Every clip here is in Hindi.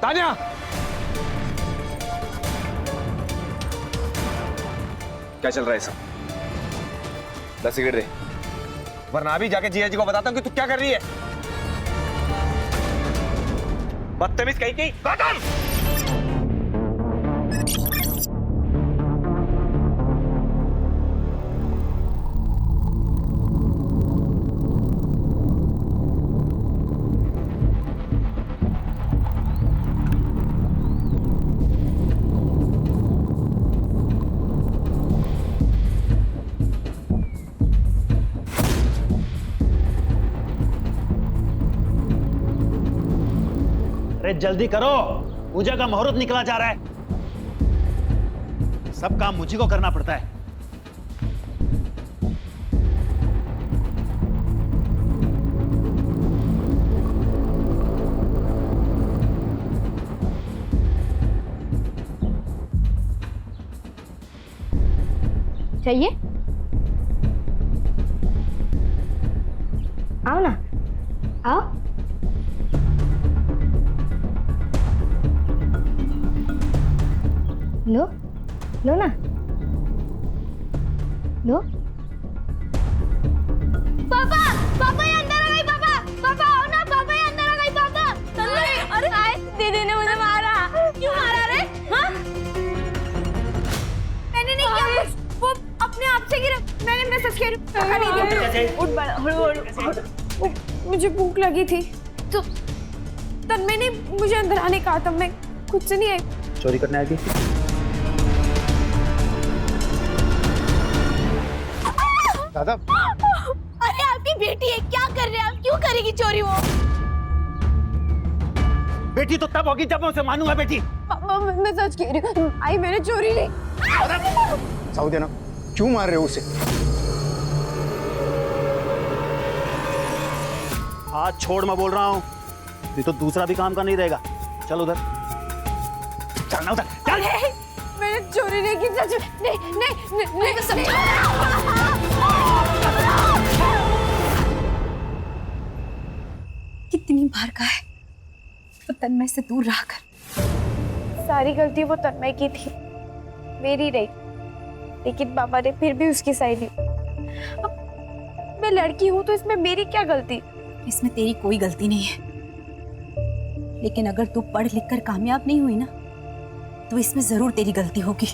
तान्या, क्या चल रहा है सब? 10 सिगरेट दे, वरना अभी जाके जिया जी को बताता हूँ कि तू क्या कर रही है। बदतमीज कहीं खत्म। अरे जल्दी करो, पूजा का मुहूर्त निकला जा रहा है। सब काम मुझी को करना पड़ता है। चाहिए? आओ ना, आओ। लो, लो ना, लो। पापा, पापा ये अंदर आ गई। पापा, पापा आओ ना। पापा ये अंदर आ गई। पापा, अरे आए, दीदी ने मुझे मारा। क्यों मारा रे? हाँ? मैंने नहीं किया कुछ, वो अपने आप से गिरा। मैंने सच कह रही हूँ। मुझे भूख लगी थी तो तन्मय ने मुझे अंदर आने कहा था। मैं खुद से नहीं आई। चोरी करने आई थी? दादा, अरे आपकी बेटी है, क्या कर रहे हैं आप? क्यों करेगी चोरी वो? बेटी तो तब होगी जब मैं उसे मानूंगा। बेटी मैं सच कह रही हूँ, आई मैंने चोरी नहीं। साउदी ना, क्यों मार रहे हो उसे? हाथ छोड़, मैं बोल रहा हूँ। ये तो दूसरा भी काम का नहीं रहेगा। चल उधर, चलना उधर, चल। मैंने चोरी नहीं की। सच नहीं, नहीं, नहीं, समझा। कितनी बार कहा है वो तन्मय से दूर रहा कर। सारी गलती वो तन्मय की थी, मेरी नहीं। लेकिन पापा ने फिर भी उसकी साइड ली। अब मैं लड़की हूं तो इसमें मेरी क्या गलती? इसमें तेरी कोई गलती नहीं है, लेकिन अगर तू पढ़ लिख कर कामयाब नहीं हुई ना, तो इसमें जरूर तेरी गलती होगी।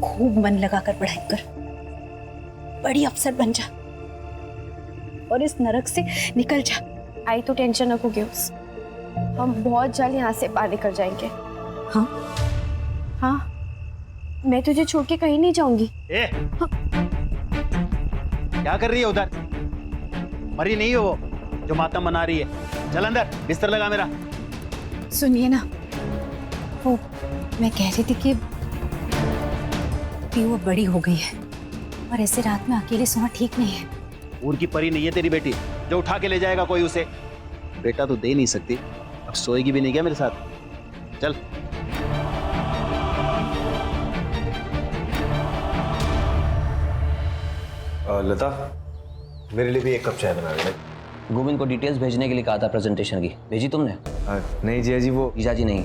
खूब मन लगाकर पढ़ाई कर, बड़ी अफसर बन जा और इस नरक से निकल जा। आई तो टेंशन रखो गेम्स, हम बहुत जल्द यहाँ से बाहर निकल जाएंगे। हाँ हाँ, मैं तुझे छोड़ के कहीं नहीं जाऊंगी। ए, क्या कर रही है उधर? मरी नहीं हो वो जो मातम मना रही है। चल अंदर, बिस्तर लगा मेरा। सुनिए ना, वो मैं कह रही थी कि वो बड़ी हो गई है और ऐसे रात में अकेले सोना ठीक नहीं है। ऊर की परी नहीं है तेरी बेटी जो उठा के ले जाएगा कोई उसे। बेटा तो दे नहीं सकती, अब सोएगी भी नहीं क्या मेरे साथ? चल। लता, मेरे लिए भी एक कप चाय बना देना। गोविंद को डिटेल्स भेजने के लिए कहा था प्रेजेंटेशन की, भेजी तुमने? नहीं जिया जी, वो जीजा जी नहीं,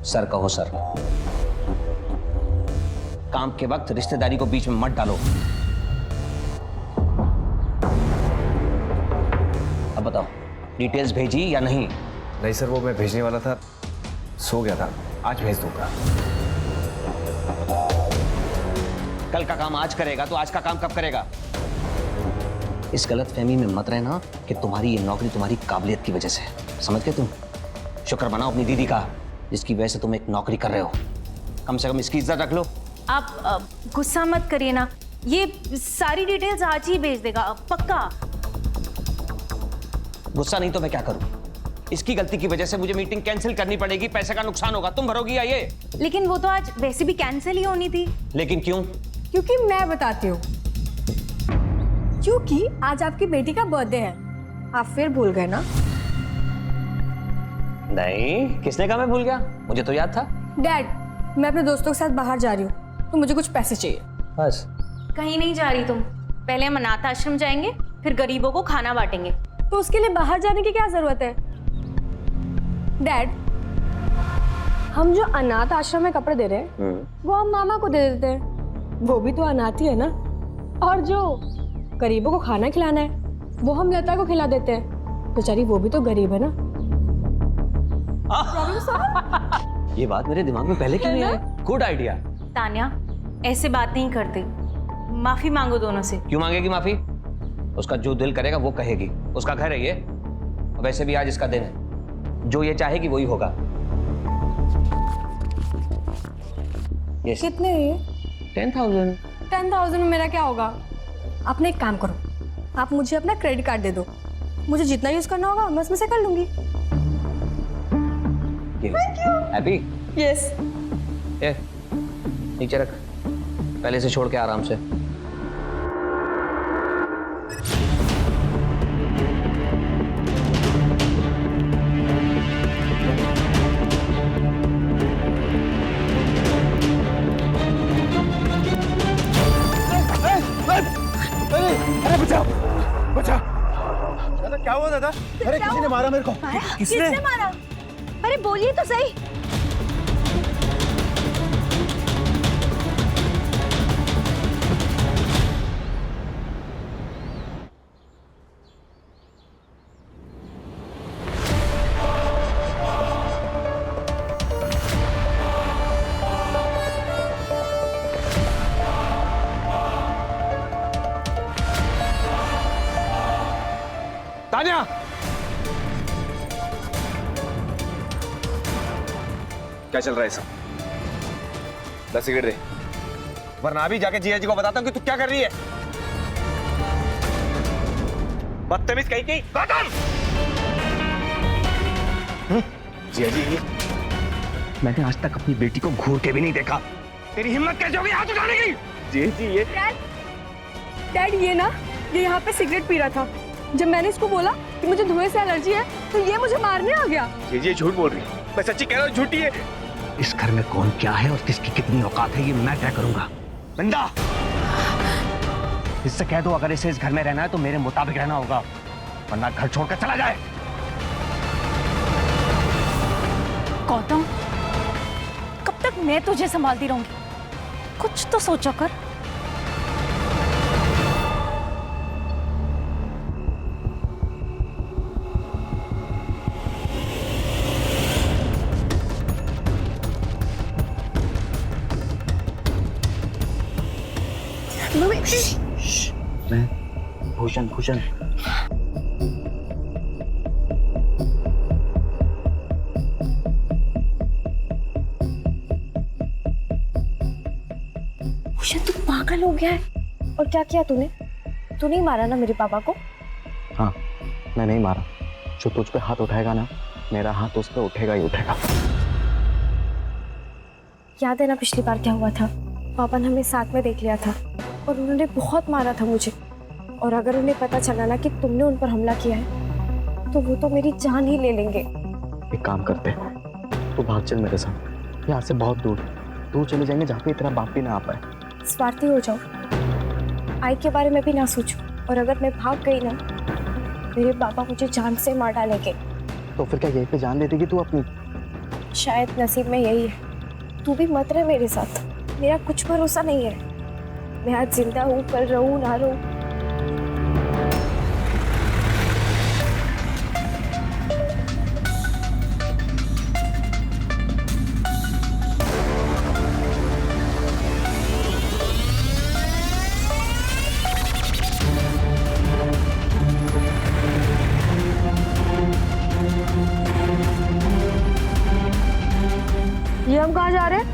सर कहो सर। काम के वक्त रिश्तेदारी को बीच में मत डालो। अब बताओ, डिटेल्स भेजी या नहीं? नहीं सर, वो मैं भेजने वाला था, सो गया था। आज भेज दूंगा। कल का काम आज करेगा तो आज का काम कब करेगा? इस गलतफहमी में मत रहना कि तुम्हारी ये नौकरी तुम्हारी काबिलियत की वजह से। समझ गए तुम? शुक्र मनाओ अपनी दीदी का, जिसकी वजह से तुम एक नौकरी कर रहे हो। कम से कम इसकी इज्जत रख लो। आप गुस्सा मत करिए ना, ये सारी डिटेल्स आज ही भेज देगा पक्का। गुस्सा नहीं तो मैं क्या करूं? इसकी गलती की वजह से मुझे मीटिंग कैंसिल करनी पड़ेगी, पैसे का नुकसान होगा। तुम भरोगी या ये? लेकिन वो तो आज वैसे भी कैंसिल ही होनी थी। लेकिन क्यों? क्योंकि मैं बताती हूँ, क्योंकि आज आपकी बेटी का बर्थडे है। आप फिर भूल गए ना? नहीं, किसने कहा मैं भूल गया? मुझे तो याद था। डैड, मैं अपने दोस्तों के साथ बाहर जा रही हूँ, तो मुझे कुछ पैसे चाहिए। बस? कहीं नहीं जा रही तुम, पहले हम अनाथ आश्रम जाएंगे, फिर गरीबों को खाना बांटेंगे। तो उसके लिए बाहर जाने की क्या जरूरत है? डैड, हम जो अनाथ आश्रम में कपड़े दे रहे हैं वो हम मामा को दे देते हैं, वो भी तो अनाथ ही है ना। और जो गरीबों को खाना खिलाना है वो हम लता को खिला देते हैं, बेचारी वो भी तो गरीब है ना। ये बात मेरे दिमाग में पहले क्यों नहीं आई? Good idea. तान्या, ऐसे बात नहीं करते, माफी मांगो दोनों से। क्यों मांगेगी माफी? उसका जो दिल करेगा वो कहेगी, उसका घर है ये। वैसे भी आज इसका दिन है, जो ये चाहेगी वही होगा। Yes. कितने है ये? 10,000। 10,000 में मेरा क्या होगा? आपने एक काम करो, आप मुझे अपना क्रेडिट कार्ड दे दो, मुझे जितना यूज करना होगा मैं उसमें से कर लूंगी। हैप्पी? यस। ये नीचे रख, पहले से छोड़ के आराम से। अरे बचाओ बचाओ। दादा क्या हुआ दादा? अरे किसी ने मारा मेरे को। किसने मारा? अरे बोलिए तो सही। तान्या, क्या चल रहा है सब? 10 सिगरेट दे, वरना अभी जाके जिया जी को बताता हूँ कि तू क्या कर रही है। बदतमीज कहीं की खत्म। जिया जी, मैंने आज तक अपनी बेटी को घूर के भी नहीं देखा। तेरी हिम्मत कैसे होगी हाथ उठाने की? जिया जी ये डैड ये ना, ये यहाँ पे सिगरेट पी रहा था। जब मैंने इसको बोला कि मुझे धुएं से एलर्जी है तो ये मुझे मारने आ गया। ये झूठ बोल रही है। मैं सच्ची कह रहा हूँ, झूठी है। इस घर में कौन क्या है और किसकी कितनी औकात है ये मैं तय करूंगा। बंदा, इससे कह दो अगर इसे इस घर में रहना है तो मेरे मुताबिक रहना होगा, वरना घर छोड़कर चला जाए। गौतम, कब तक मैं तुझे संभालती रहूंगी? कुछ तो सोचो कर। भूषण भूषण भूषण, तू पागल हो गया है। और क्या किया तूने? तू नहीं मारा ना मेरे पापा को? हाँ, मैं नहीं मारा। जो तुझ पे हाथ उठाएगा ना, मेरा हाथ उस पे उठेगा ही उठेगा। याद है ना पिछली बार क्या हुआ था? पापा ने हमें साथ में देख लिया था और उन्होंने बहुत मारा था मुझे। और अगर उन्हें पता चला ना कि तुमने उन पर हमला किया है तो वो तो मेरी जान ही ले लेंगे। एक काम करते, तू भाग चल मेरे साथ, यहाँ से बहुत दूर दूर चले जाएंगे जहाँ पे तेरा बाप भी ना आ पाए। स्वार्थी हो जाओ, आई के बारे में भी ना सोचो। और अगर मैं भाग गई ना, मेरे पापा मुझे जान से मार डालेंगे। तो फिर क्या यहीं पे जान दे देगी तू अपनी? शायद नसीब में यही है। तू भी मत रह मेरे साथ, मेरा कुछ भरोसा नहीं है। मैं आज जिंदा हूँ, कल रहूँ ना रहूँ। ये हम कहाँ जा रहे हैं?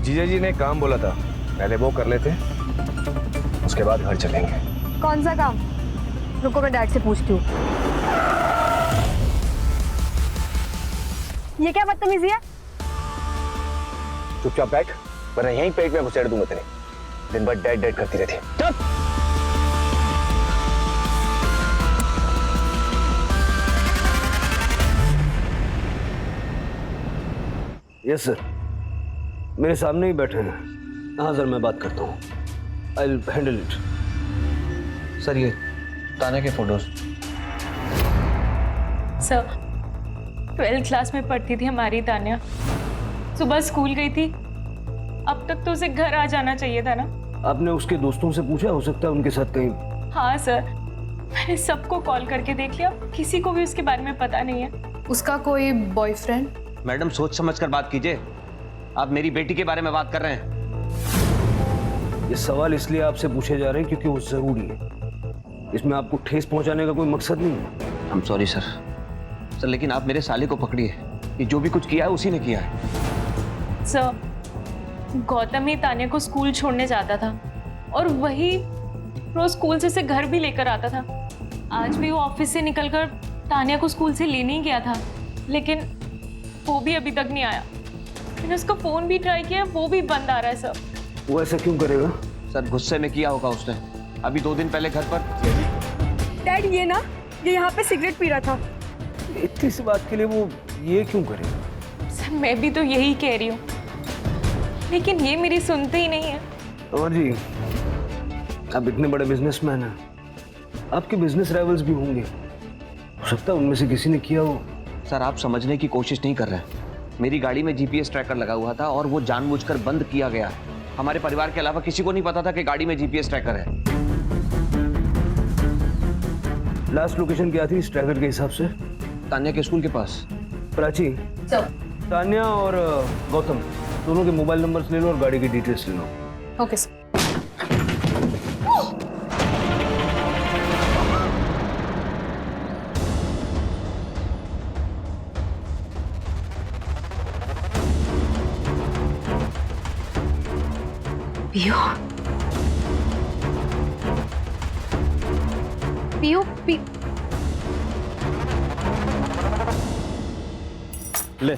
जीजा जी ने काम बोला था, पहले वो कर लेते, उसके बाद घर चलेंगे। कौन सा काम? रुको मैं डैड से पूछती हूँ। ये क्या बदतमीजी है? चुपचाप बैठ, वरना यहीं पेट में घुसेड़ दूंगा तेरे। दिन भर डैड डैड करती रहती है। चुप। यस सर, मेरे सामने ही बैठे हैं। हाँ सर, मैं बात करता हूँ। I will handle it. Sir, ये तान्या के फोटोज। सर, 12th क्लास में पढ़ती थी हमारी तान्या। सुबह स्कूल गई थी, अब तक तो उसे घर आ जाना चाहिए था ना। आपने उसके दोस्तों से पूछा, हो सकता है उनके साथ कहीं? हाँ सर, मैंने सबको कॉल करके देख लिया, किसी को भी उसके बारे में पता नहीं है। उसका कोई बॉयफ्रेंड? मैडम सोच समझ कर बात कीजिए, आप मेरी बेटी के बारे में बात कर रहे हैं। ये सवाल इसलिए आपसे पूछे जा रहे हैं क्योंकि वो जरूरी है। इसमें आपको ठेस पहुंचाने का कोई मकसद नहीं है। आई एम सॉरी सर, लेकिन आप मेरे साले को पकड़िए, ये जो भी कुछ किया है उसी ने किया है। सर, गौतम ही तान्या को स्कूल छोड़ने जाता था और वही रोज स्कूल से घर भी लेकर आता था। आज भी वो ऑफिस से निकलकर तान्या को स्कूल से लेने ही गया था, लेकिन वो भी अभी तक नहीं आया। मैंने उसका फोन भी ट्राई किया, वो भी बंद आ रहा है सर। वो ऐसा क्यों करेगा? सर गुस्से में किया होगा उसने, अभी 2 दिन पहले घर पर। डैड ये यहाँ पे सिगरेट पी रहा था। इतनी सी बात के लिए वो ये क्यों करेगा? सर मैं भी तो यही कह रही हूँ, लेकिन ये मेरी सुनते ही नहीं है। अमर जी, आप इतने बड़े बिजनेसमैन हैं, आपके बिजनेस राइवल्स भी होंगे, हो सकता है उनमें से किसी ने किया हो। सर आप समझने की कोशिश नहीं कर रहे हैं। मेरी गाड़ी में जीपीएस ट्रैकर लगा हुआ था और वो जानबूझकर बंद किया गया। हमारे परिवार के अलावा किसी को नहीं पता था कि गाड़ी में जीपीएस ट्रैकर है। लास्ट लोकेशन क्या थी इस ट्रैकर के हिसाब से? तान्या के स्कूल के पास। प्राची, तान्या और गौतम दोनों के मोबाइल नंबर्स ले लो और गाड़ी की डिटेल्स ले लो। Okay sir. पियो, पियो, पियो। ले,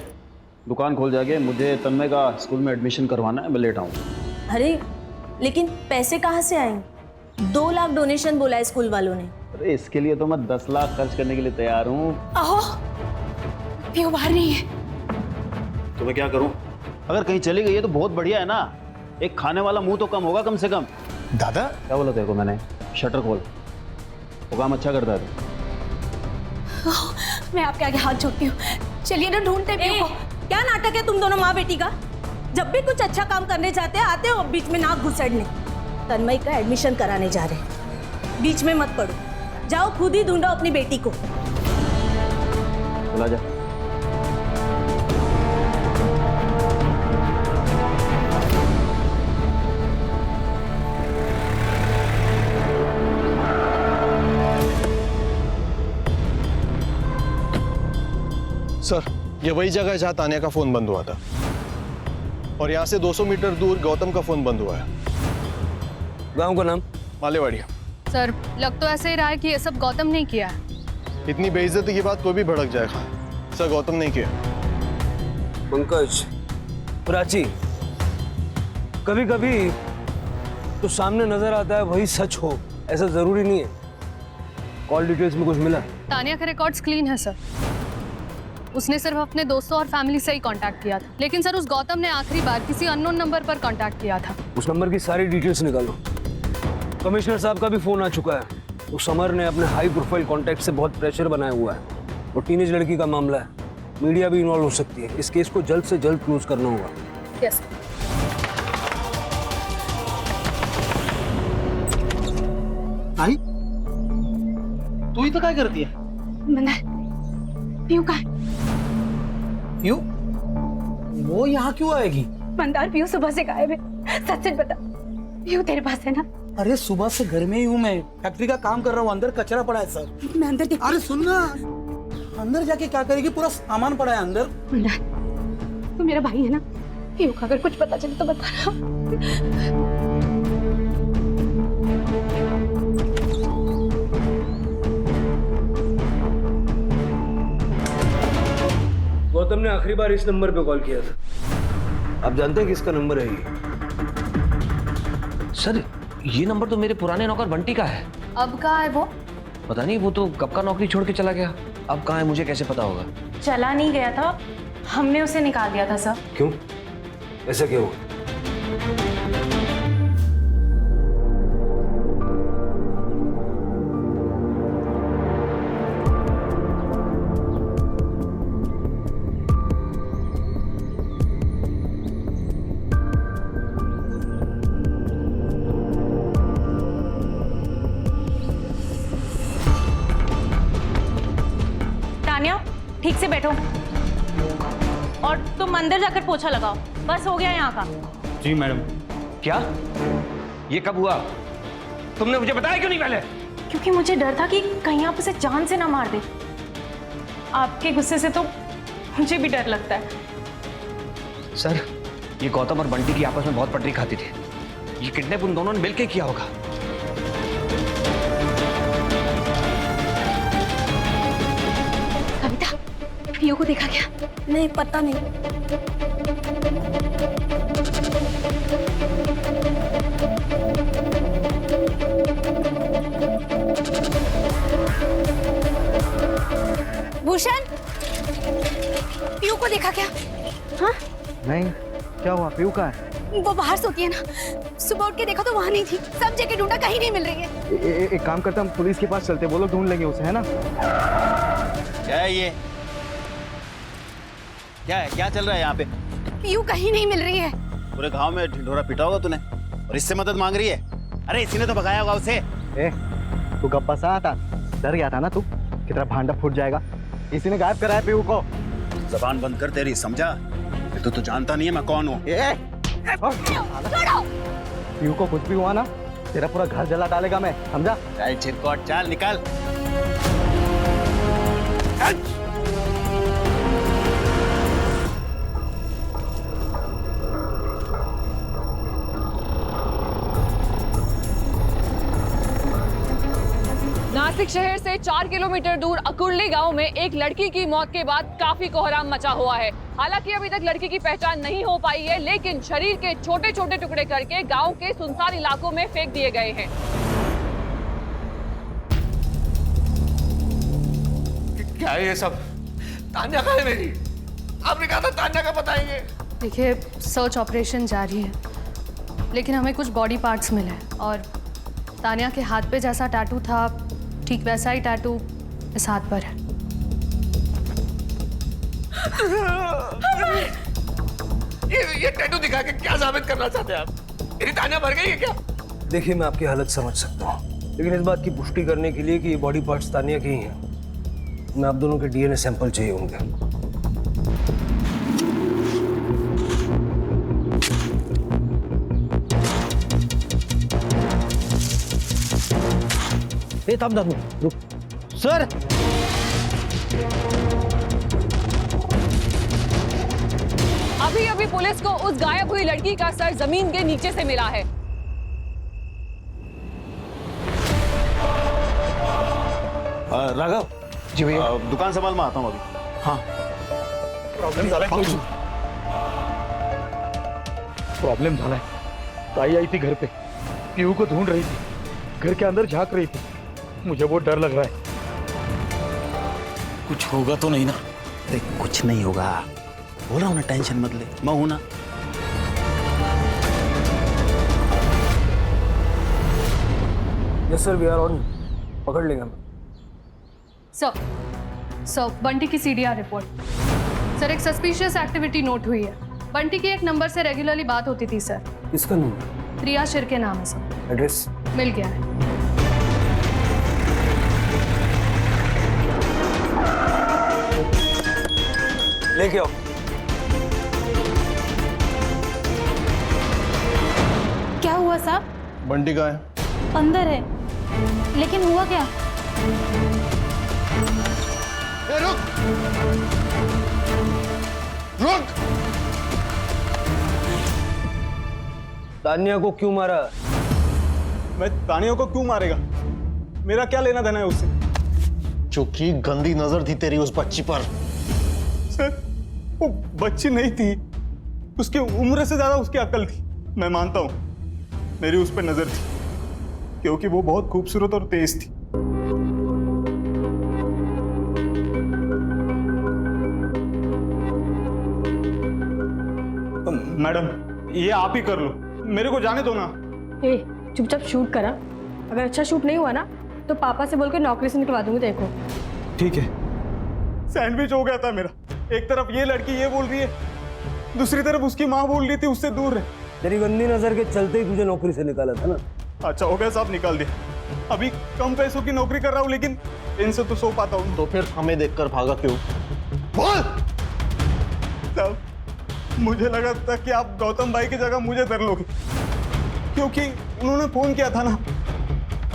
दुकान खोल जाके मुझे तन्मय का स्कूल में एडमिशन करवाना है, मैं लेट आऊँ। अरे लेकिन पैसे कहाँ से आएंगे? 2 लाख डोनेशन बोला है स्कूल वालों ने। अरे इसके लिए तो मैं 10 लाख खर्च करने के लिए तैयार हूँ। आहो, पियो बाहर नहीं है। तो मैं क्या करूँ? अगर कहीं चली गई है तो बहुत बढ़िया है ना, एक खाने वाला मुंह तो कम होगा कम से कम। दादा क्या बोला तेरे को मैंने? शटर खोल, वो काम अच्छा करता है तू। मैं आपके आगे हाथ जोड़ती हूँ, चलिए ना ढूंढते पियो को। क्या नाटक है तुम दोनों माँ बेटी का? जब भी कुछ अच्छा काम करने जाते हैं आते हो बीच में नाक घुसड़ने। तन्मय का एडमिशन कराने जा रहे हैं, बीच में मत पड़ो, जाओ खुद ही ढूंढो अपनी बेटी को। चला जा। सर ये वही जगह है जहाँ तान्या का फोन बंद हुआ था, और यहाँ से 200 मीटर दूर गौतम का फोन बंद हुआ है। गांव का नाम? मालेवाड़िया। सर लग तो ऐसे ही रहा है कि ये सब गौतम ने किया है। इतनी बेइज्जती की बात कोई भी भड़क जाएगा। सर गौतम नहीं किया। पंकज, प्राची, कभी कभी तो सामने नजर आता है वही सच हो, ऐसा जरूरी नहीं है। कॉल डिटेल्स में कुछ मिला? तान्या के रिकॉर्ड्स क्लीन है सर, उसने सिर्फ अपने दोस्तों और फैमिली से ही कांटेक्ट किया था। लेकिन सर उस गौतम ने आखिरी बार किसी अननोन नंबर पर कांटेक्ट किया था। उस नंबर की सारी डिटेल्स निकालो। कमिश्नर साहब का भी फोन आ चुका है। उस समर ने अपने हाई प्रोफाइल कॉन्टैक्ट से बहुत प्रेशर बनाया हुआ है और टीनेज लड़की का मामला है, मीडिया भी इन्वॉल्व हो सकती है। इस केस को जल्द से जल्द क्लोज करना होगा। यस। आई तू ही तो क्या करती है? मंदार, पियो कहाँ है? क्यों? वो यहाँ क्यों आएगी? मंदार, पियो सुबह से गायब है, सच सच बता। पियो तेरे पास है ना? अरे सुबह से घर में ही हूँ मैं, फैक्ट्री का काम कर रहा हूँ, अंदर कचरा पड़ा है सर। मैं अंदर देख। अरे सुन ना, अंदर जाके क्या करेगी? पूरा सामान पड़ा है अंदर। मंदार, तू मेरा भाई है ना? पियो का अगर कुछ पता चले तो बता ना। गौतम ने आखिरी बार इस नंबर पे कॉल किया था। आप जानते हैं किसका नंबर है ये? सर ये नंबर तो मेरे पुराने नौकर बंटी का है। अब कहाँ है वो? पता नहीं, वो तो कब का नौकरी छोड़ के चला गया। अब कहाँ है मुझे कैसे पता होगा? चला नहीं गया था, हमने उसे निकाल दिया था सर। क्यों? ऐसा क्यों? ठीक से बैठो और तुम अंदर जाकर पोछा लगाओ। बस हो गया यहाँ का। जी मैडम। क्या ये कब हुआ? तुमने मुझे बताया क्यों नहीं पहले? क्योंकि मुझे डर था कि कहीं आप उसे जान से ना मार दे। आपके गुस्से से तो मुझे भी डर लगता है। सर, ये गौतम और बंटी की आपस में बहुत पटरी खाती थी। ये किडनैप उन दोनों ने मिलकर किया होगा। कविता, पीयू को देखा क्या? नहीं, पता नहीं। भूषण, पीयू को देखा क्या? हाँ? नहीं, क्या हुआ? पीयू कहाँ है? वो बाहर सोती है ना। सुबह उठ के देखा तो वहाँ नहीं थी। सब जगह ढूंढा, कहीं नहीं मिल रही है। एक काम करते हम पुलिस के पास चलते, वो लोग ढूंढ लेंगे उसे, है ना? क्या है ये? क्या है? क्या चल रहा है यहाँ पे? पीयू कहीं नहीं मिल रही है। पूरे गांव में ढिंढोरा पिटा होगा तूने और इससे मदद मांग रही है। अरे इसी ने तो भगाया होगा उसे। तू गप्पा सा था, डर गया था ना तू कि तेरा भांडा फूट जाएगा। इसी ने गायब कराया पीयू को। जबान बंद कर तेरी, समझा? तू तो जानता नहीं है मैं कौन हूँ। पीयू को कुछ भी हुआ ना, तेरा पूरा घर जला डालेगा मैं, समझा? चल चिरकोट, चल निकल। नासिक शहर से 4 किलोमीटर दूर अकुर्ली गांव में एक लड़की की मौत के बाद काफी कोहराम मचा हुआ है। हालांकि अभी तक लड़की की पहचान नहीं हो पाई है, लेकिन शरीर के छोटे छोटे टुकड़े करके गांव के सुनसान इलाकों में फेंक दिए गए हैं। क्या है ये सब? तान्या कहाँ है मेरी? आपने कहा था तान्या का बताएंगे। देखिए, सर्च ऑपरेशन जारी है, लेकिन हमें कुछ बॉडी पार्ट्स मिले और तान्या के हाथ पे जैसा टैटू था, ठीक वैसा ही टैटू इस हाथ पर है। ये टैटू दिखा के क्या साबित करना चाहते हैं आप? मेरी तान्या मर गई है क्या? देखिए, मैं आपकी हालत समझ सकता हूँ, लेकिन इस बात की पुष्टि करने के लिए कि ये बॉडी पार्ट्स तान्या के ही हैं, मैं आप दोनों के डीएनए सैंपल चाहिए होंगे। थम रुक। सर, अभी अभी पुलिस को उस गायब हुई लड़की का सर जमीन के नीचे से मिला है। राघव जी भैया। दुकान संभाल, मैं आता हूँ अभी। हाँ। प्रॉब्लम झाला है। ताई आई थी घर पे, पीयू को ढूंढ रही थी, घर के अंदर झांक रही थी। मुझे बहुत डर लग रहा है। कुछ होगा तो नहीं ना? देख, कुछ नहीं होगा, बोल रहा हूँ ना, टेंशन मत ले, मैं हूं ना। Yes sir, we are on. पकड़ लेंगे हम। सर, बंटी की सीडीआर रिपोर्ट। सर, एक सस्पिशियस एक्टिविटी नोट हुई है। बंटी की एक नंबर से रेगुलरली बात होती थी सर। किसका नंबर? प्रिया शिर के नाम है सर। एड्रेस मिल गया है। लेके आओ। क्या हुआ साहब? बंटी कहाँ है? अंदर है, लेकिन हुआ क्या? ए, रुक रुक। तान्या को क्यों मारा? मैं तानिया को क्यों मारेगा? मेरा क्या लेना देना है उससे? चूंकि गंदी नजर थी तेरी उस बच्ची पर। सर, वो बच्ची नहीं थी, उसकी उम्र से ज्यादा उसकी अकल थी। मैं मानता हूं मेरी उस पर नजर थी, क्योंकि वो बहुत खूबसूरत और तेज थी। मैडम, ये आप ही कर लो, मेरे को जाने दो ना। ए, चुपचाप शूट करा। अगर अच्छा शूट नहीं हुआ ना तो पापा से बोल के नौकरी से निकलवा दूंगी। देखो, ठीक है। सैंडविच हो गया था मेरा। एक तरफ ये लड़की ये बोल रही है, दूसरी तरफ उसकी माँ बोल रही थी उससे दूर रहे। तेरी गंदी नजर के चलते ही तुझे नौकरी से निकाला था ना। अच्छा हो गया साहब, निकाल दिया। अभी कम पैसों की नौकरी कर रहा हूँ, लेकिन इनसे तो सो पाता हूँ। तो फिर हमें देखकर भागा क्यों? बोल। तब मुझे लगा था कि आप गौतम भाई की जगह मुझे धर लोगे, क्योंकि उन्होंने फोन किया था ना,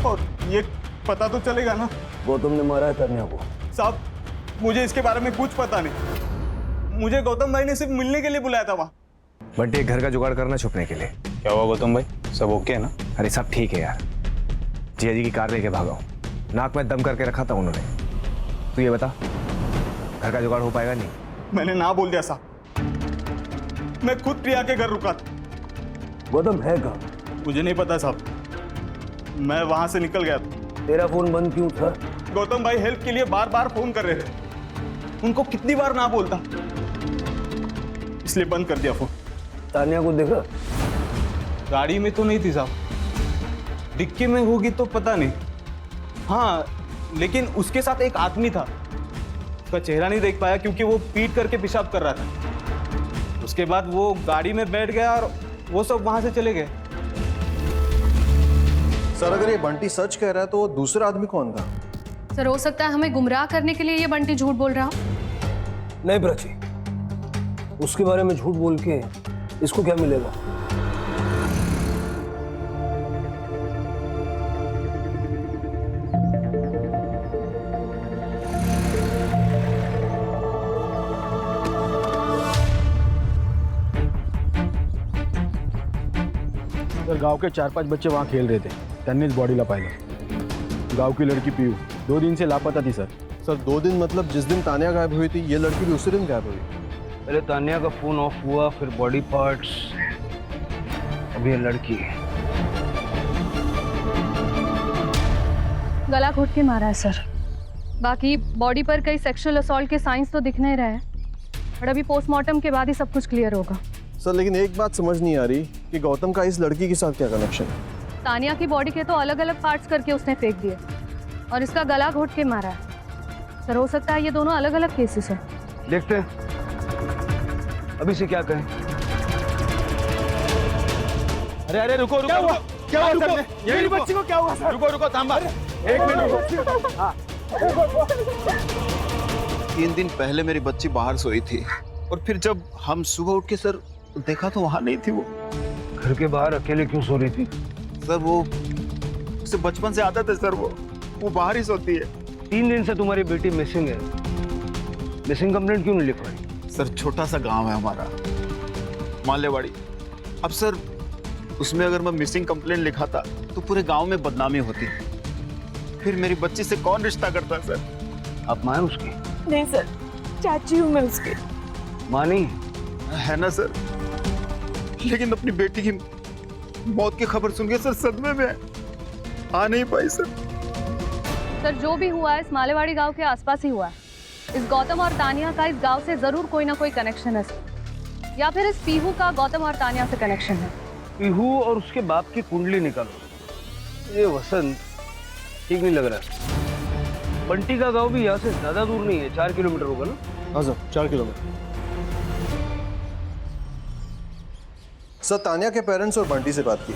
और ये पता तो चलेगा ना। गौतम ने मारा है तान्या को। साहब, मुझे इसके बारे में कुछ पता नहीं। मुझे गौतम भाई ने सिर्फ मिलने के लिए बुलाया था वहाँ। बंटी घर का जुगाड़ करना छुपने के लिए। क्या हुआ गौतम भाई, सब ओके है ना? अरे सब ठीक है यार, जिया जी की कार लेके भागा हूँ। नाक में दम करके रखा था उन्होंने। तू ये बता, घर का जुगाड़ हो पाएगा? नहीं, मैंने ना बोल दिया साहब, मैं खुद प्रिया के घर रुका था। गौतम है कहाँ? मुझे नहीं पता साहब, मैं वहां से निकल गया था। तेरा फोन बंद क्यों था? गौतम भाई हेल्प के लिए बार बार फोन कर रहे थे, उनको कितनी बार ना बोलता, इसलिए बंद कर दिया फोन। तान्या को देखा? गाड़ी में तो नहीं थी साहब, डिक्की में होगी तो पता नहीं। हाँ, लेकिन उसके साथ एक आदमी था, उसका चेहरा नहीं देख पाया क्योंकि वो पीट करके पेशाब कर रहा था। उसके बाद वो गाड़ी में बैठ गया और वो सब वहां से चले गए। सर, अगर ये बंटी सच कह रहा है तो वो दूसरा आदमी कौन था? सर, हो सकता है हमें गुमराह करने के लिए ये बंटी झूठ बोल रहा हो। नहीं प्राची, उसके बारे में झूठ बोल के इसको क्या मिलेगा? सर, गांव के 4-5 बच्चे वहाँ खेल रहे थे, त्यांनीच बॉडीला पाहिलं। गांव की लड़की पीयू 2 दिन से लापता थी सर। सर, 2 दिन मतलब जिस दिन तान्या गायब हुई थी, ये लड़की भी उसी दिन गायब हुई? पहले तान्या का फोन ऑफ हुआ, फिर बॉडी पार्ट्स, अभी ये लड़की। गला घोट के मारा है सर। बाकी बॉडी पर कई सेक्सुअल असॉल्ट के साइंस तो दिख नहीं रहे हैं, और अभी पोस्टमार्टम के बाद ही सब कुछ क्लियर होगा। सर, लेकिन एक बात समझ नहीं आ रही कि गौतम का इस लड़की के साथ क्या कनेक्शन है? तानिया की बॉडी के तो अलग अलग पार्ट्स करके उसने फेंक दिए, और इसका गला घोट के मारा है। सर, हो सकता है ये दोनों अलग अलग केसेस हैं। देखते हैं अभी से क्या कहें। अरे अरे रुको रुको, क्या हुआ सर? मेरी बच्ची को क्या हुआ सर? रुको रुको, थांबा, 1 मिनट रुको। 3 दिन पहले मेरी बच्ची बाहर सोई थी, और फिर जब हम सुबह उठ के सर देखा तो वहां नहीं थी वो। घर के बाहर अकेले क्यों सो रही थी? सर, वो उसे बचपन से आदत है सर, वो बाहर ही सोती है। 3 दिन से तुम्हारी बेटी मिसिंग है, मिसिंग कंप्लेंट क्यों नहीं लिखवाई? सर, छोटा सा गांव है हमारा, मालेवाड़ी। अब सर, उसमें अगर मैं मिसिंग कंप्लेंट लिखाता तो पूरे गांव में बदनामी होती, फिर मेरी बच्ची से कौन रिश्ता करता सर? आप मां हैं उसकी? नहीं सर, चाची हूँ मैं उसकी। मां नहीं है ना सर, लेकिन अपनी बेटी की मौत की खबर सुन के सर सदमे में आ नहीं पाई सर। सर, जो भी हुआ है इस मालेवाड़ी गांव के आसपास ही हुआ है। इस गौतम और तानिया का इस गांव से जरूर कोई ना कोई कनेक्शन है सर, या फिर इस पीहू का गौतम और तानिया से कनेक्शन है। पीहू और उसके बाप की कुंडली निकालो। ये वसंत ठीक नहीं लग रहा है। बंटी का गांव भी यहाँ से ज्यादा दूर नहीं है, 4 किलोमीटर होगा ना? हाँ सर, 4 किलोमीटर। सर, तान्या के पेरेंट्स और बंटी से बात की,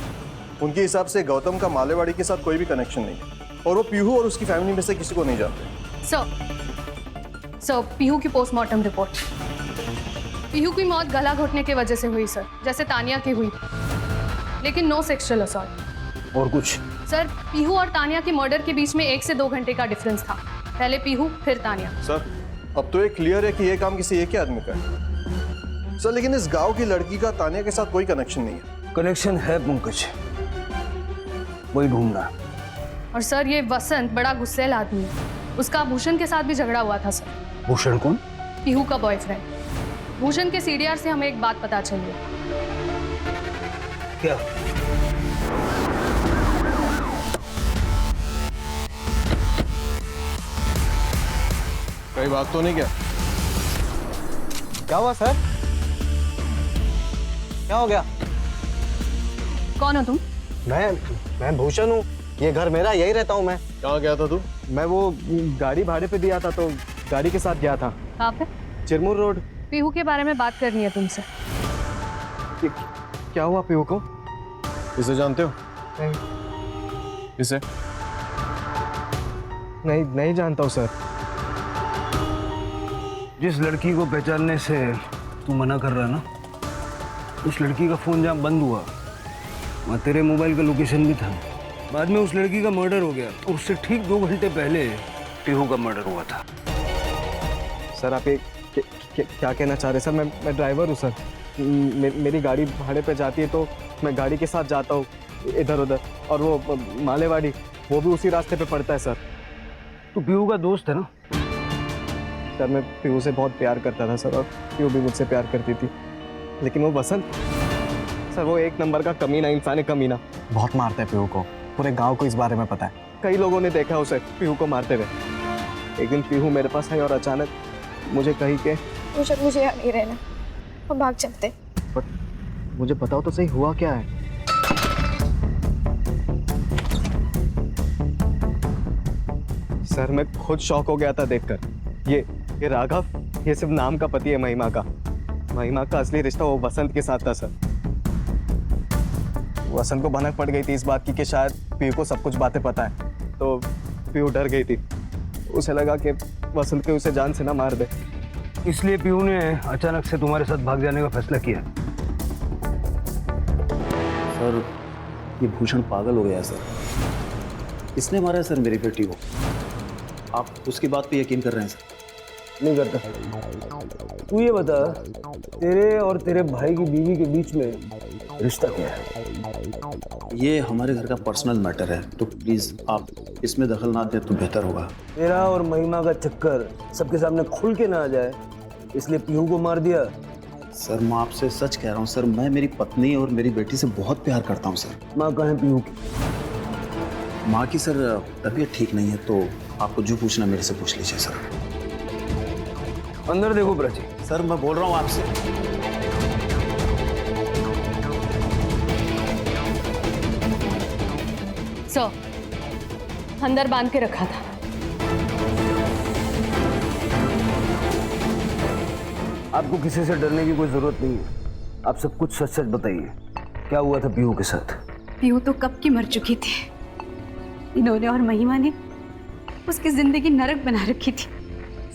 उनके हिसाब से गौतम का मालेवाड़ी के साथ कोई भी कनेक्शन नहीं है, और वो पीहू और उसकी फैमिली में से किसी को नहीं जानते। सर, पीहू की पोस्टमार्टम रिपोर्ट। पीहू की मौत गला घोटने की वजह से हुई सर, जैसे तानिया की हुई, लेकिन नो सेक्सुअल असॉल्ट। और कुछ? सर, पीहू और तानिया की मर्डर के बीच में 1 से 2 घंटे का डिफरेंस था। पहले पीहू फिर तानिया। सर, अब तो ये क्लियर है कि ये काम किसी एक ही आदमी का है। सर, लेकिन इस गांव की लड़की का तानिया के साथ कोई कनेक्शन नहीं है। कनेक्शन है पंकज, वही ढूंढना। और सर, ये वसंत बड़ा गुस्सैल आदमी है, उसका भूषण के साथ भी झगड़ा हुआ था सर। भूषण कौन? पीहू का बॉयफ्रेंड। भूषण के सीडीआर से हमें एक बात पता चली है। क्या? कोई बात तो नहीं? क्या हुआ सर? क्या हो गया? कौन हो तुम? मैं भूषण हूँ, ये घर मेरा, यही रहता हूँ मैं। कहाँ गया था तू? मैं वो गाड़ी भाड़े पे दिया था तो गाड़ी के साथ गया था। कहाँ पे? चिरमुर रोड। पीहू के बारे में बात करनी है तुमसे। क्या हुआ पीहू को? इसे जानते हो? नहीं। इसे? नहीं जानता हूँ सर। जिस लड़की को पहचानने से तू मना कर रहा ना, उस लड़की का फोन जहाँ बंद हुआ वहाँ तेरे मोबाइल का लोकेशन भी था। बाद में उस लड़की का मर्डर हो गया और उससे ठीक 2 घंटे पहले पीहू का मर्डर हुआ था। सर आप ये क्या कहना चाह रहे हैं? सर मैं ड्राइवर हूँ सर। मेरी गाड़ी भाड़े पे जाती है तो मैं गाड़ी के साथ जाता हूँ इधर उधर, और वो मालेवाड़ी वो भी उसी रास्ते पे पड़ता है सर। तू पीहू का दोस्त है ना? सर मैं पीहू से बहुत प्यार करता था सर, और पीहू भी मुझसे प्यार करती थी, लेकिन वो वसंत सर वो एक नंबर का कमीना इंसान है, कमीना। बहुत मारता है पीहू को, पूरे गांव को इस बारे में पता है। कई लोगों ने देखा उसे पीहू को मारते हुए। एक दिन पीहू मेरे पास आई और अचानक मुझे कही कि मुझे यहाँ नहीं रहना, हम भाग चलते। मुझे बताओ तो सही हुआ क्या है? सर मैं खुद शॉक हो गया था देखकर। ये राघव, ये सिर्फ नाम का पति है महिमा का। महिमा का असली रिश्ता वो वसंत के साथ था सर। वसंत को भनक पड़ गई थी इस बात की कि शायद पीहू को सब कुछ बातें पता है, तो पीहू डर गई थी। उसे लगा कि वसंत के उसे जान से ना मार दे, इसलिए पीहू ने अचानक से तुम्हारे साथ भाग जाने का फैसला किया। सर ये भूषण पागल हो गया है सर, इसने मारा है सर मेरी बेटी को। आप उसकी बात पे यकीन कर रहे हैं सर? नहीं करता। तू ये बता, तेरे और तेरे भाई की बीवी के बीच में रिश्ता क्या है? ये हमारे घर का पर्सनल मैटर है, तो प्लीज आप इसमें दखल ना दें तो बेहतर होगा। तेरा और महिमा का चक्कर सबके सामने खुल के ना आ जाए, इसलिए पीहू को मार दिया। सर मैं आपसे सच कह रहा हूँ सर, मैं मेरी पत्नी और मेरी बेटी से बहुत प्यार करता हूँ सर। माँ कहाँ है पीहू की? माँ की सर तबीयत ठीक नहीं है, तो आपको जो पूछना मेरे से पूछ लीजिए सर। अंदर देखो प्राची। सर मैं बोल रहा हूँ आपसे। सर, अंदर बांध के रखा था। आपको किसी से डरने की कोई जरूरत नहीं है, आप सब कुछ सच सच बताइए। क्या हुआ था पीहू के साथ? पीहू तो कब की मर चुकी थी। इन्होंने और महिमा ने उसकी जिंदगी नरक बना रखी थी।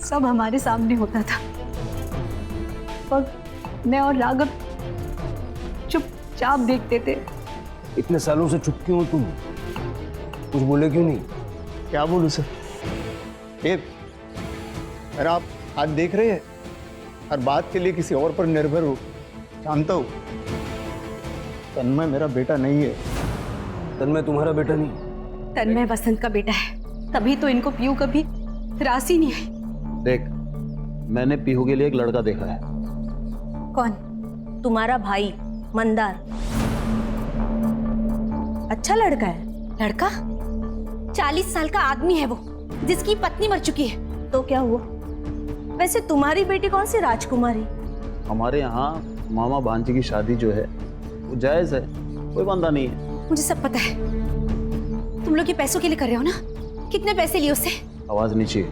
सब हमारे सामने होता था और मैं और राघव चुपचाप देखते थे। इतने सालों से चुप क्यों हो तुम? कुछ बोले क्यों नहीं? क्या बोलूं सर? ये अगर आप आज देख रहे हैं, हर बात के लिए किसी और पर निर्भर हो। जानता हूँ तन्मय मेरा बेटा नहीं है। तन्मय तुम्हारा बेटा नहीं? तन्मय वसंत का बेटा है, तभी तो इनको पीहू कभी रास ही नहीं आई। देख, मैंने पीहू के लिए एक लड़का देखा है। कौन? तुम्हारा भाई मंदार। अच्छा लड़का है। लड़का? 40 साल का आदमी है वो, जिसकी पत्नी मर चुकी है। तो क्या हुआ? वैसे तुम्हारी बेटी कौन सी राजकुमारी? हमारे यहाँ मामा भांजी की शादी जो है वो जायज है, कोई बंदा नहीं है। मुझे सब पता है। तुम लोग ये पैसों के लिए कर रहे हो ना? कितने पैसे लिए उससे? आवाज नीचे।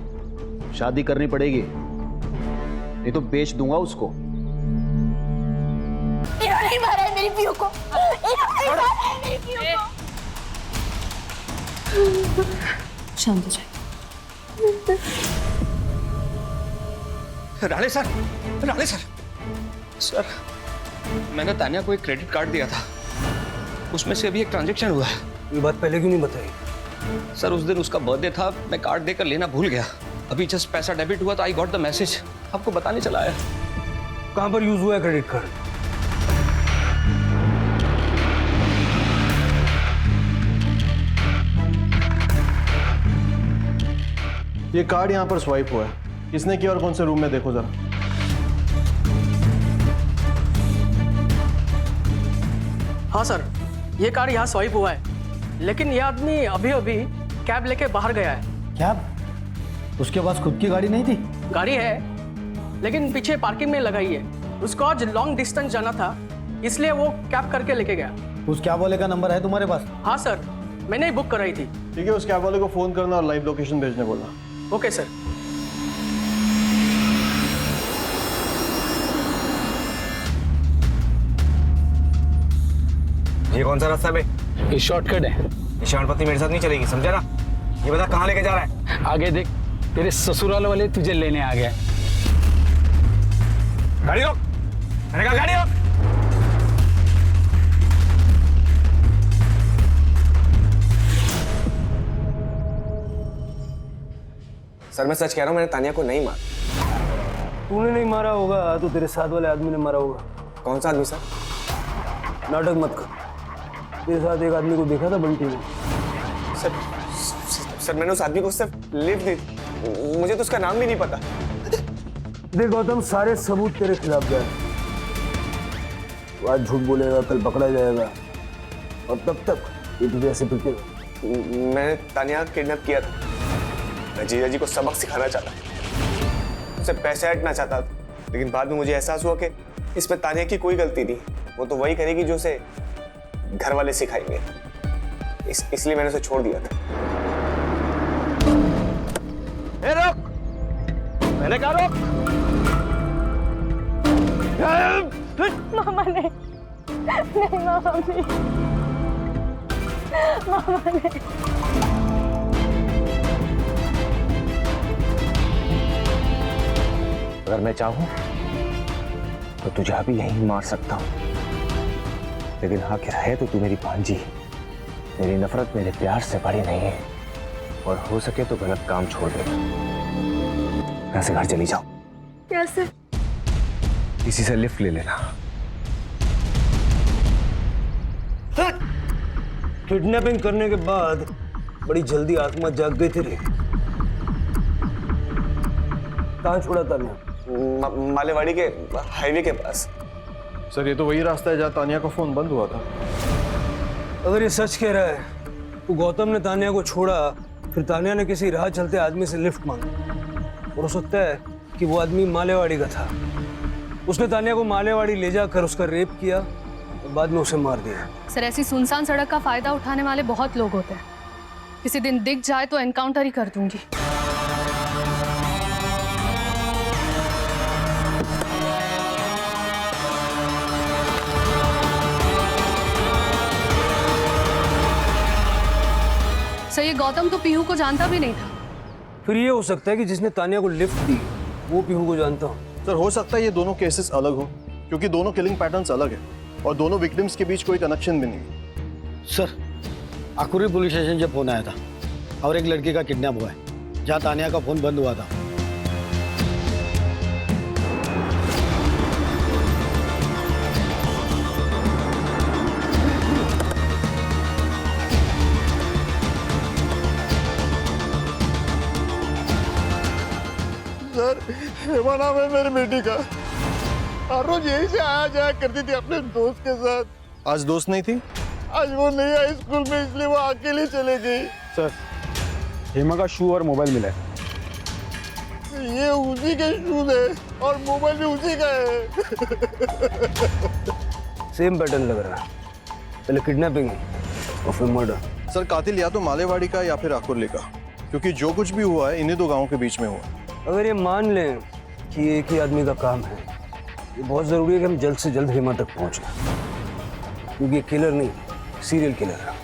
शादी करनी पड़ेगी, नहीं तो बेच दूंगा उसको। इन्होंने मारा है मेरी पीहू को। इन्होंने मारा है मेरी पीहू को। शांत हो जाए। Rane sir, Rane sir, sir मैंने तान्या को एक क्रेडिट कार्ड दिया था, उसमें से अभी एक ट्रांजैक्शन हुआ है। ये बात पहले क्यों नहीं बताई? सर उस दिन उसका बर्थडे था, मैं कार्ड देकर लेना भूल गया। अभी जस्ट पैसा डेबिट हुआ तो आई गॉट द मैसेज, आपको बताने चला आया। कहां पर यूज हुआ है क्रेडिट कार्ड? ये कार्ड यहाँ पर स्वाइप हुआ है। किसने किया और कौन से रूम में, देखो जरा। हाँ सर, ये कार्ड यहाँ स्वाइप हुआ है, लेकिन ये आदमी अभी अभी कैब लेके बाहर गया है। कैब? उसके पास खुद की गाड़ी नहीं थी? गाड़ी है, लेकिन पीछे पार्किंग में लगाई है। उसको आज लॉन्ग डिस्टेंस जाना था, इसलिए वो कैब करके लेके गया। उस कैब वाले का नंबर है तुम्हारे पास? हाँ सर, मैंने ही बुक कराई थी। ठीक है, उस कैब वाले को फोन करना और लाइव लोकेशन भेजने बोलना। Okay sir. ये कौन सा रास्ता है बे? ये शॉर्टकट है। ये शॉर्टकट मेरे साथ नहीं चलेगी, समझा ना? ये बता कहाँ लेके जा रहा है? आगे देख, तेरे ससुराल वाले तुझे लेने आ गए। गाड़ी रोक, मैंने कहा गाड़ी रोक। सर मैं सच कह रहा हूँ, मैंने तानिया को नहीं मारा। तूने नहीं मारा होगा तो तेरे साथ वाले आदमी ने मारा होगा। कौन सा आदमी सर? नाटक मत कर। तेरे साथ एक आदमी को देखा था बंटी ने। सर मैंने उस आदमी को सिर्फ लिफ्ट दी, मुझे तो उसका नाम भी नहीं पता। देख गौतम, सारे सबूत तेरे खिलाफ गए। आज झूठ बोलेगा, कल पकड़ा जाएगा, और तब तक ये तुझे ऐसे पिटेगा। मैंने तानिया किडनैप किया था। मैं जीजा जी को सबक सिखाना चाहता, उससे पैसे हटना चाहता, लेकिन बाद में मुझे एहसास हुआ कि इसमें तानिया की कोई गलती नहीं। वो तो वही करेगी जो उसे घर वाले सिखाएंगे, इसलिए मैंने उसे छोड़ दिया था। ए रोक, मैंने कहा रोक। मामा ने नहीं, मामा ने अगर मैं चाहूं तो तुझे अभी यहीं मार सकता हूं, लेकिन आखिर है तो तू मेरी भांजी। मेरी नफरत मेरे प्यार से बड़ी नहीं है, और हो सके तो गलत काम छोड़ दे। यहाँ से घर चली जाओ। कैसे? किसी से लिफ्ट ले लेना। किडनैपिंग करने के बाद बड़ी जल्दी आत्मा जाग गई तेरी। कहाँ छोड़ा तानिया? मालेवाड़ी के हाईवे के पास। सर ये तो वही रास्ता है जहाँ तानिया का फोन बंद हुआ था। अगर ये सच कह रहा है तो गौतम ने तानिया को छोड़ा, फिर तानिया ने किसी राह चलते आदमी से लिफ्ट मांगी, और हो सकता है कि वो आदमी मालेवाड़ी का था। उसने तानिया को मालेवाड़ी ले जाकर उसका रेप किया और बाद में उसे मार दिया। सर, ऐसी सुनसान सड़क का फायदा उठाने वाले बहुत लोग होते हैं। किसी दिन दिख जाए तो एनकाउंटर ही कर दूंगी। सर, ये गौतम तो पीहू को जानता भी नहीं था। फिर ये हो सकता है कि जिसने तानिया को लिफ्ट दी वो पीहू को जानता हो। सर हो सकता है ये दोनों केसेस अलग हो, क्योंकि दोनों किलिंग पैटर्न्स अलग है और दोनों विक्टिम्स के बीच कोई कनेक्शन भी नहीं। सर, अकुरी पुलिस स्टेशन से फोन आया था और एक लड़की का किडनैप हुआ है, जहाँ तानिया का फोन बंद हुआ था। सर हेमा नाम है मेरी बेटी का, हर रोज यही से आया जाया करती थी अपने दोस्त के साथ। आज दोस्त नहीं थी, आज वो नहीं आई स्कूल में, इसलिए वो अकेली चले गई। सर हेमा का शू और मोबाइल मिला है। ये उसी के शूज है और मोबाइल भी उसी का है। सेम पैटर्न लग रहा है, पहले किडनैपिंग और फिर मर्डर। सर कातिल या तो मालेवाड़ी का या फिर आकुर्ली का, क्योंकि जो कुछ भी हुआ है इन्हीं दो गांवों के बीच में हुआ। अगर ये मान लें कि एक ही आदमी का काम है, ये बहुत ज़रूरी है कि हम जल्द से जल्द हेमा तक पहुँचें, क्योंकि ये किलर नहीं, सीरियल किलर है।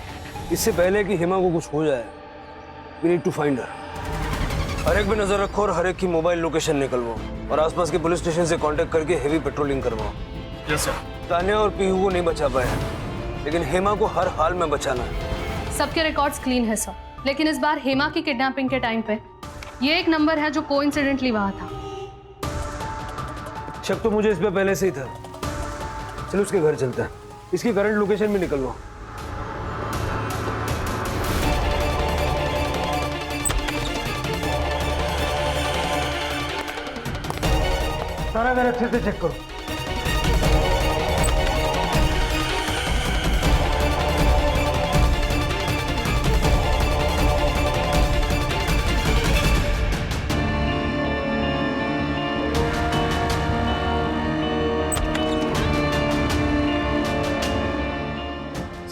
इससे पहले कि हेमा को कुछ हो जाए, we need to find her. हर एक पे नजर रखो और हर एक की मोबाइल लोकेशन निकलवाओ, और आसपास के पुलिस स्टेशन से कांटेक्ट करके हेवी पेट्रोलिंग करवाओ। Yes sir. तानिया और पीहू को नहीं बचा पाए, लेकिन हेमा को हर हाल में बचाना है। सबके रिकॉर्ड्स क्लीन है सर, लेकिन इस बार हेमा की किडनैपिंग के टाइम पे ये एक नंबर है जो कोइंसिडेंटली वहां था। शक तो मुझे इस पे पहले से ही था। चलो उसके घर चलते हैं, इसकी करंट लोकेशन भी निकलवाओ। सारा घर अच्छे से चेक करो।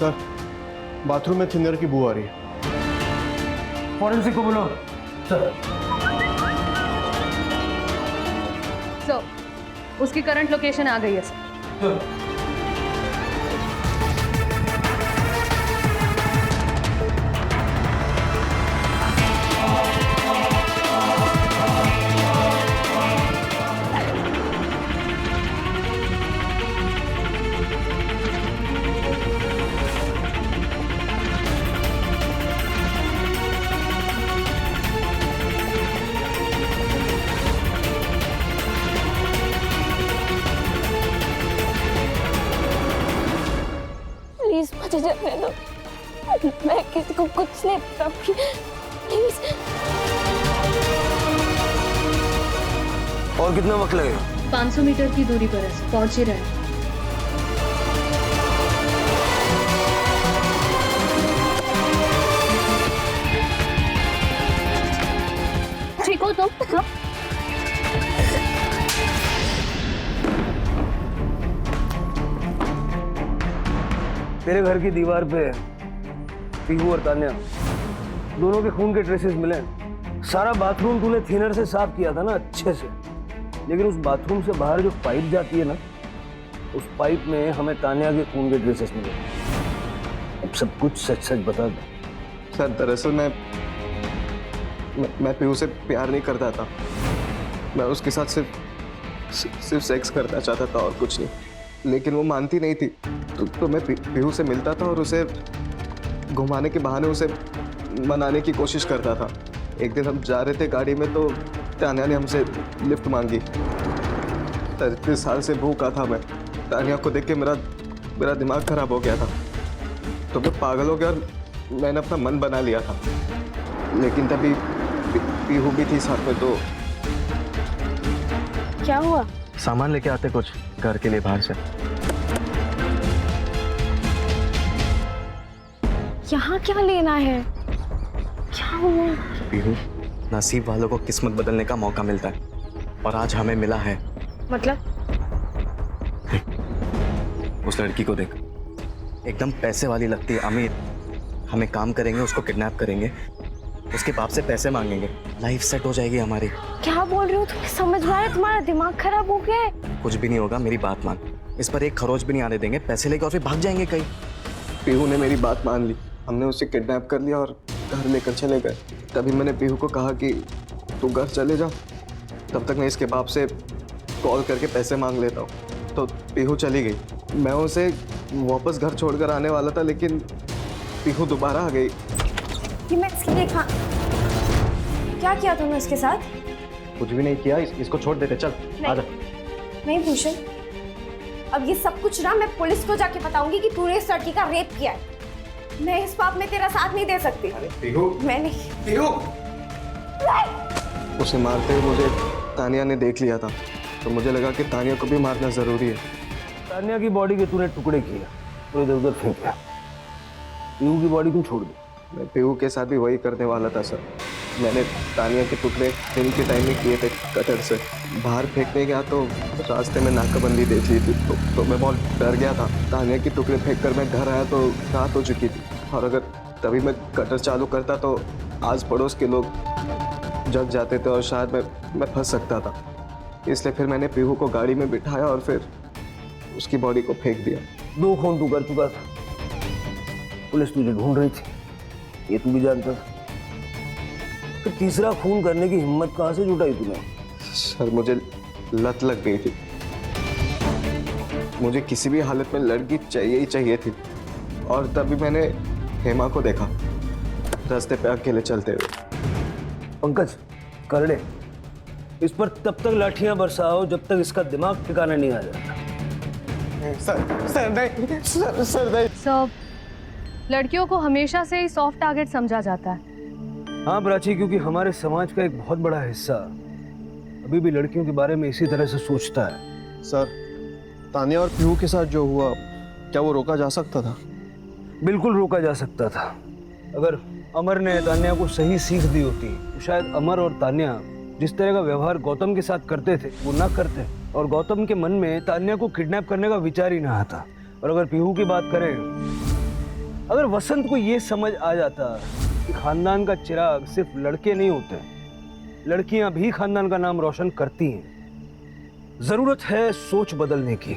सर बाथरूम में थिनर की बू आ रही है। फॉरेंसिक को बोलो। सर उसकी करंट लोकेशन आ गई है सर। सांस ले प्लीज। और कितना वक्त लगेगा? 500 मीटर की दूरी पर है, पहुंच ही रहे हैं। ठीक हो तुम? तेरे घर की दीवार पे पीहू और तान्या दोनों के खून के ट्रेसेस मिले। सारा बाथरूम तूने थिनर से साफ किया था ना अच्छे से, लेकिन उस बाथरूम से बाहर जो पाइप जाती है ना, उस पाइप में हमें तान्या के खून के ट्रेसेस मिले। अब सब कुछ सच सच बता दो। सर दरअसल मैं पीहू से प्यार नहीं करता था। मैं उसके साथ सिर्फ सेक्स करना चाहता था और कुछ नहीं, लेकिन वो मानती नहीं थी। तो मैं पीहू से मिलता था और उसे घुमाने के बहाने उसे मनाने की कोशिश करता था। एक दिन हम जा रहे थे गाड़ी में तो तान्या ने हमसे लिफ्ट मांगी। 33 साल से भूखा था मैं। तान्या को देख के मेरा दिमाग खराब हो गया था, तो मैं पागल हो गया और मैंने अपना मन बना लिया था। लेकिन तभी पीहू भी थी साथ में। तो क्या हुआ? सामान लेके आते कुछ घर के लिए बाहर से। यहाँ क्या लेना है? क्या हुआ? पीहू, नसीब वालों को किस्मत बदलने का मौका मिलता है और आज हमें मिला है। मतलब? उस लड़की को देख, एकदम पैसे वाली लगती है, अमीर। हमें काम करेंगे, उसको किडनैप करेंगे, उसके बाप से पैसे मांगेंगे, लाइफ सेट हो जाएगी हमारी। क्या बोल रहे हो? तुम्हें समझ में आ रहा है? तुम्हारा दिमाग खराब हो गया है? कुछ भी नहीं होगा, मेरी बात मान। इस पर एक खरोच भी नहीं आने देंगे, पैसे लेके और फिर भाग जाएंगे कहीं। पीहू ने मेरी बात मान ली। हमने उसे किडनैप कर लिया और घर लेकर चले गए। तभी मैंने पीहू को कहा कि तू घर चले जा, तब तक मैं इसके बाप से कॉल करके पैसे मांग लेता हूँ। तो पीहू चली गई। मैं उसे वापस घर छोड़कर आने वाला था, लेकिन पीहू दोबारा आ गई। कि मैं इसलिए क्या किया तुमने उसके साथ? कुछ भी नहीं किया, इसको छोड़ देते। चल आजा। नहीं भूषण, अब ये सब कुछ ना मैं पुलिस को जाके बताऊंगी कि तूने इस लड़की का रेप किया है। मैं इस पाप में तेरा साथ नहीं दे सकती। पीहू, मैं नहीं। पीहू। उसे मारते हुए मुझे तानिया ने देख लिया था, तो मुझे लगा कि तानिया को भी मारना जरूरी है। तान्या की बॉडी के तूने टुकड़े किए और इधर उधर फेंक दिया। पीहू की बॉडी क्यों छोड़ दी? मैं पीहू के साथ भी वही करने वाला था सर। मैंने तानिया के टुकड़े दिन के टाइम में किए थे कटर से। बाहर फेंकने गया तो रास्ते में नाकाबंदी देख ली थी, तो मैं बहुत डर गया था। तानिया के टुकड़े फेंक कर मैं घर आया तो रात हो चुकी थी, और अगर तभी मैं कटर चालू करता तो आस पड़ोस के लोग जग जाते थे और शायद मैं फंस सकता था। इसलिए फिर मैंने पीहू को गाड़ी में बिठाया और फिर उसकी बॉडी को फेंक दिया। 2 खून तू कर चुका था, पुलिस तुझे ढूंढ रही थी, ये तू भी जानता था। तो तीसरा खून करने की हिम्मत कहाँ से जुटाई तूने? सर मुझे लत लग गई थी। मुझे किसी भी हालत में लड़की चाहिए ही चाहिए थी। और तभी मैंने हेमा को देखा रास्ते पे अकेले चलते हुए। पंकज, करड़े, इस पर तब तक लाठियां बरसाओ जब तक इसका दिमाग ठिकाना नहीं आ जाता। सर नहीं। सब लड़कियों को हमेशा से ही सॉफ्ट टारगेट समझा जाता है। हाँ प्राची, क्योंकि हमारे समाज का एक बहुत बड़ा हिस्सा अभी भी लड़कियों के बारे में इसी तरह से सोचता है। सर, तानिया और पीहू के साथ जो हुआ, क्या वो रोका जा सकता था? बिल्कुल रोका जा सकता था। अगर अमर ने तान्या को सही सीख दी होती तो शायद अमर और तान्या जिस तरह का व्यवहार गौतम के साथ करते थे वो ना करते, और गौतम के मन में तान्या को किडनैप करने का विचार ही ना आता। और अगर पीहू की बात करें, अगर वसंत को ये समझ आ जाता कि खानदान का चिराग सिर्फ लड़के नहीं होते, लड़कियां भी खानदान का नाम रोशन करती हैं। जरूरत है सोच बदलने की।